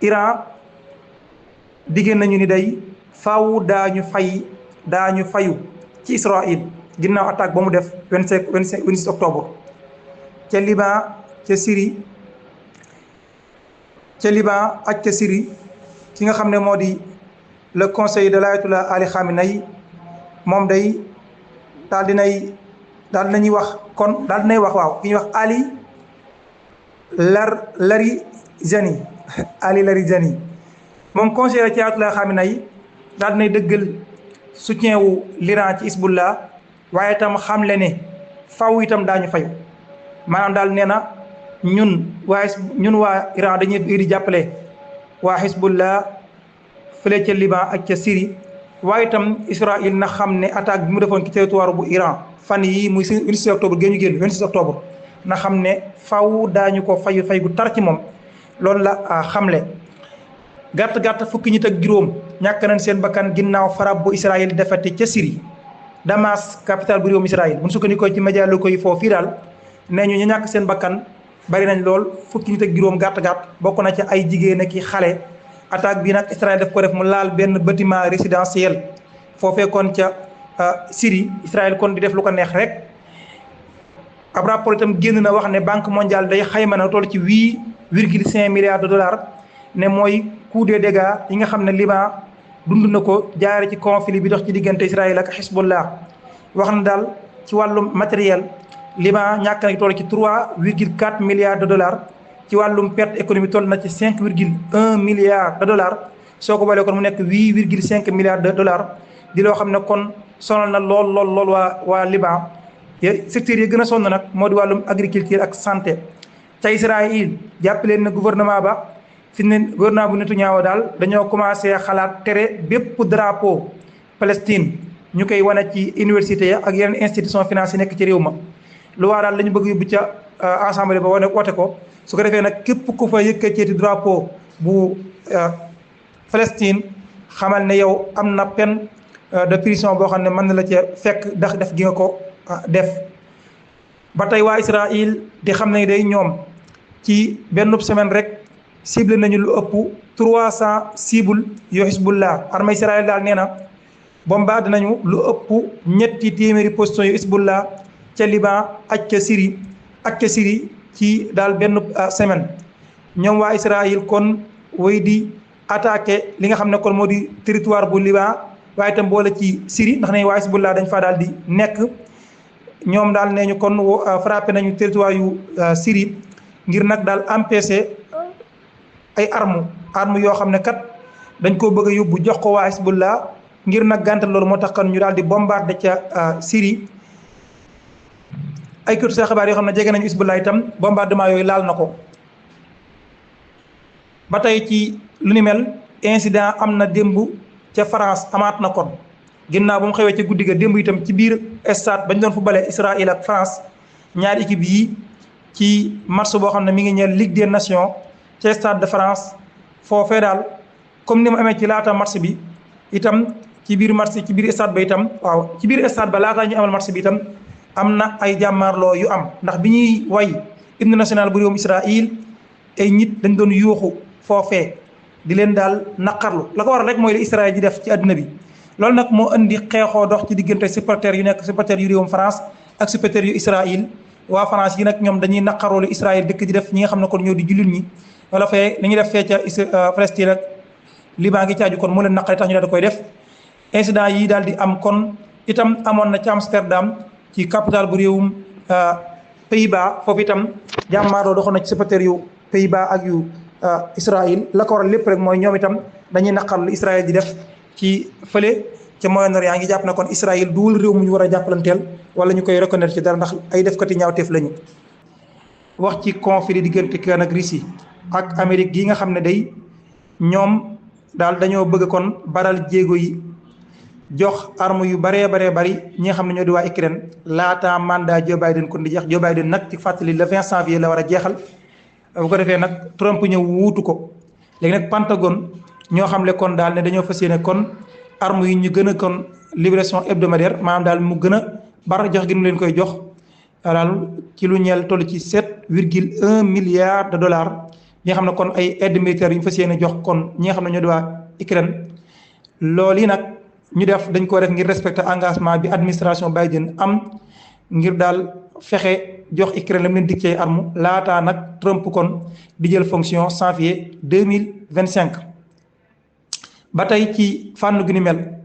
Iran diggéen nañu ni day faaw daañu fayu ci Israël ginnaaw attaque ba mu def 26 octobre ca Liban ca Syrie ak ca Syrie ki nga xam ne moo di le conseil de l'ayatollah Ali Khamenei moom day daal dinañuy wax waaw ki ñuy wax Ali Larijani moom conseiller ci ayatollah Khamenei daal dinay dëggal soutien wu l'Iran ci Hezbollah waaye itam xamle ne faw itam daañu fayu maanaam daal nee na ñun waa Iran dañuy di jàppale waa Hezbollah fële ca Liban ak ca Syrie waaye itam Israël na xam ne attaque bi mu defoon ci territoire bu Iran fan yi muy 26 octobre génn 26 octobre na xam ne faw daañu ko fay gu tar ci moom loolu la xamle gàtt fukki nit ak juróom ñàkk nañ seen bakkan ginnaaw farab bu Israël defati ca Syrie Damas capitale bu réewum Israël bu ñu sukkandikoo ci média locaux yi foofu fii daal nee ñu ñàkk seen bakkan bari nañ lool fukki nit ak juróom gàtt bokk na ci ay jigéen ak i xale attaque bi nag Israël daf ko def mu laal benn bâtiment résidentiel foofee kon ca Syrie Israël kon di def lu ko neex rek ab rapport itam génn na wax ne banque mondiale day xayma na toll ci 8,5 milliards de dollars ne mooy coût des dégâts yi nga xam ne Liban dund na ko jaare ci conflit bi dox ci diggante Israël ak Hezbollah wax na daal ci wàllum matériel Liban ñàkk na toll ci 3,4 milliards de dollars ci wàllum perte économique toll na ci 5,1 milliards de dollars soo ko boolee kon mu nekk 8,5 milliards de dollars di loo xam ne kon sonal na lool waa Liban secteurs yi gën a sonn nag moo di wàllum agriculture ak santé ca Israël jàppaleen na gouvernement ba fi ne gouvernement bu Netanyahu daal dañoo commencé xalaat tere bépp drapeau Palestine ñu koy wane ci université ya ak yeneen institution financière nekk ci réew ma lu waa daal lañu bëgg yóbbu ca assemblée ba woote ko su ko defee nag képp ku fa yëkkateeti drapeau bu Palestine xamal ne yow am na peine de prison boo xam ne mën na la ca fekk ndax def gi nga ko def ba tey waa Israël di xam ne day ñoom ci benn semaine rek cible nañu lu ëpp 300 cibles yu Hezbollah armée Israël daal nee na bombardé nañu lu ëpp ñetti téeméeri position yu Hezbollah ca Liban ak ca Syrie ci daal benn semaine ñoom waa Israël kon way di attaqué li nga xam ne kon moo di territoire bu Liban waaye itam boole ci Syrie ndax ne waa Hezbollah dañ faa daal di nekk ñoom daal nee ñu kon frappé nañu territoire yu Syrie ngir nag daal empêcher ay armes yoo xam ne kat dañ koo bëgg a yóbbu jox ko waa Hezbollah ngir nag gàntal loolu moo tax kan ñu daal di bombardé ca Syrie ay kër sa xibaar yoo xam ne jege nañu Hezbollah itam bombardement yooyu laal na ko ba tey ci lu ni mel incident am na démb ca France amaat na kon ginnaaw ba mu xewee ca guddi ga démb itam ci biir stade bañ doon footballé Israël ak France ñaari équipe yi ci match boo xam ne mi ngi ñeel Ligue des Nations ca stade de France foofee daal comme ni mu amee ci laata match bi itam ci biir stade ba itam waaw ci biir stade ba laataa ñu amal match bi itam am na ay jàmmaarloo yu am ndax bi ñuy way hymne national bu réewum Israël ay nit dañ doon yuuxu foofee di leen daal naqarlu la ko waral rek mooy li Israël di def ci àdduna bi loolu nag moo indi xeexoo dox ci diggante supporters yu réewum France ak supporters yu Israël waa France yi nag ñoom dañuy naqaroo lu Israël dëkk di def ñi nga xam ne kon ñoo di jullit ñi wala fee li ñuy def fee ca Palestine ak Liban gi caaju kon moo leen naqari tax ñu daal di koy def incident yi daal di am kon itam amoon na ci Amsterdam ci capitale bu réewum Pays-Bas foofu itam jàmmaaroo doxoon na ci supporters yu Pays-Bas ak yu Israël la ko waral lépp rek mooy ñoom itam dañuy naqar lu Israël di def ci fële ca Moyen-Orient ngi jàpp na kon Israël duwul réew mu ñu war a jàppalanteel wala ñu koy reconnaître ci dara ndax ay defkati ñaawteef lañu. wax ci conflit diggante Iran ak Russie ak Amérique gi nga xam ne day ñoom daal dañoo bëgg kon baral jéego yi jox arme yu bari ñi nga xam ne ñoo di waa Ukraine laata mandat Joe Biden kon di jeex Joe Biden nag ci fàttali le 20 janvier la war a jeexal bu ko defee nag Trump ñëw wuutu ko léegi nag Pentagone ñoo xam le kon daal ne dañoo fas yéene kon arme yi ñu gën a kon livraison hebdomadaire maanaam daal mu gën a bar jox gi mu leen koy jox daal ci lu ñeel toll ci 7,1 milliards de dollars yi nga xam ne kon ay aide militaire yu ñu fas yéene jox kon ñi nga xam ne ñoo di waa Ukraine loolu yi nag ñu def dañ ko def ngir respecter engagement bi administration Biden am ngir daal fexe jox Ukraine la mu leen dig ci arme laataa nag Trump kon di jël fonction janvier 2025 ba tey ci fànn gu ni mel